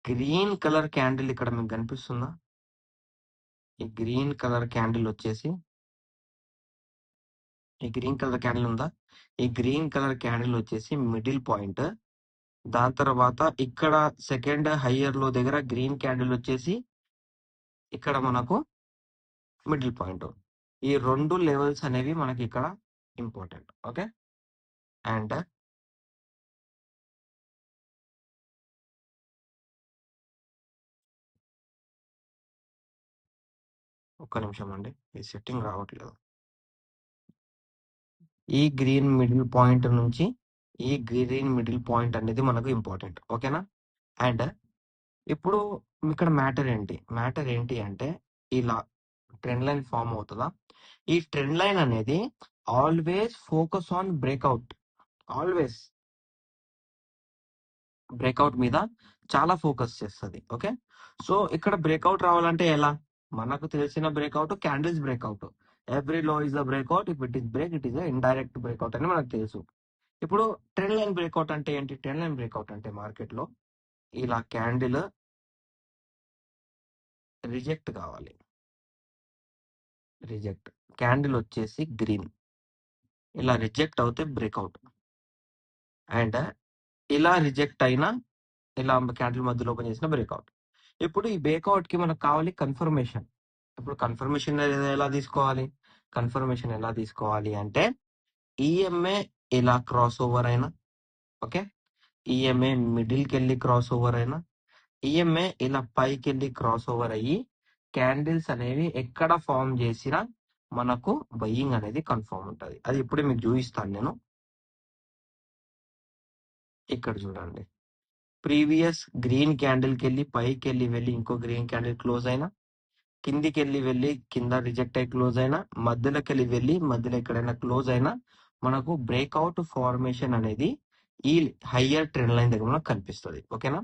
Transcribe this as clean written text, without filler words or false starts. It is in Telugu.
గ్రీన్ కలర్ క్యాండిల్ ఇక్కడ మీకు కనిపిస్తుందా? ఈ గ్రీన్ కలర్ క్యాండిల్ వచ్చేసి ఈ గ్రీన్ కలర్ క్యాండిల్ ఉందా? ఈ గ్రీన్ కలర్ క్యాండిల్ వచ్చేసి మిడిల్ పాయింట్. దాని తర్వాత ఇక్కడ సెకండ్ హయ్యర్ లో దగ్గర గ్రీన్ క్యాండిల్ వచ్చేసి ఇక్కడ మనకు మిడిల్ పాయింట్. ఈ 2 లెవెల్స్ అనేవి మనకి ఇక్కడ ఇంపార్టెంట్. ఓకే, అండ్ ఒక్క నిమిషం అండి, ఈ సెట్టింగ్ రావట్లేదు. ఈ గ్రీన్ మిడిల్ పాయింట్ నుంచి ఈ గ్రీన్ మిడిల్ పాయింట్ అనేది మనకు ఇంపార్టెంట్. ఓకేనా? అండ్ ఇప్పుడు ఇక్కడ మ్యాటర్ ఏంటి అంటే ఇలా ట్రెండ్ లైన్ ఫామ్ అవుతుందా? ఈ ట్రెండ్ లైన్ అనేది always focus on breakout. Always breakout మీద చాలా ఫోకస్ చేస్తుంది. ఓకే, సో ఇక్కడ బ్రేక్అవుట్ రావాలంటే ఎలా? మనకు తెలిసిన బ్రేక్అవుట్ క్యాండిల్స్ బ్రేక్అవుట్. ఎవ్రీ లో is the breakout. If it is break, it is indirect breakout అని మనకు తెలుసు. ఇప్పుడు ట్రెండ్ లైన్ బ్రేక్అవుట్ అంటే ఏంటి? ట్రెండ్ లైన్ బ్రేక్అవుట్ అంటే మార్కెట్ లో ఇలా క్యాండిల్ రిజెక్ట్ కావాలి. రిజెక్ట్ క్యాండిల్ వచ్చేసి గ్రీన్ ఇలా రిజెక్ట్ అవుతే బ్రేక్అవుట్. అండ్ ఇలా రిజెక్ట్ అయినా ఇలా క్యాండిల్ మధ్యలో ఓపెన్ చేసిన బ్రేక్అవుట్. ఇప్పుడు ఈ బ్రేక్అవుట్ కి మనకు కావాలి కన్ఫర్మేషన్. ఇప్పుడు కన్ఫర్మేషన్ ఎలా తీసుకోవాలి అంటే ఈఎంఏ ఇలా క్రాస్ ఓవర్ అయినా, ఓకే, ఈఎంఏ మిడిల్ కి వెళ్ళి క్రాస్ ఓవర్ అయినా, ఈఎంఏ ఇలా పైకి వెళ్ళి క్రాస్ ఓవర్ అయ్యి క్యాండిల్స్ అనేవి ఎక్కడ ఫామ్ చేసినా మనకు బయ్యింగ్ అనేది కన్ఫర్మ్ ఉంటుంది. అది ఇప్పుడే మీకు చూపిస్తాను నేను. ఇక్కడ చూడండి, ప్రీవియస్ గ్రీన్ క్యాండిల్ కి వెళ్ళి పైకి వెళ్ళి ఇంకో గ్రీన్ క్యాండిల్ క్లోజ్ అయినా, కిందికి వెళ్ళి కింద రిజెక్ట్ అయ్యి క్లోజ్ అయినా, మధ్యలోకి వెళ్ళి మధ్యలో ఎక్కడైనా క్లోజ్ అయినా మనకు బ్రేక్అవుట్ ఫార్మేషన్ అనేది ఈ హయ్యర్ ట్రెండ్ లైన్ దగ్గర మనకు కనిపిస్తుంది. ఓకేనా?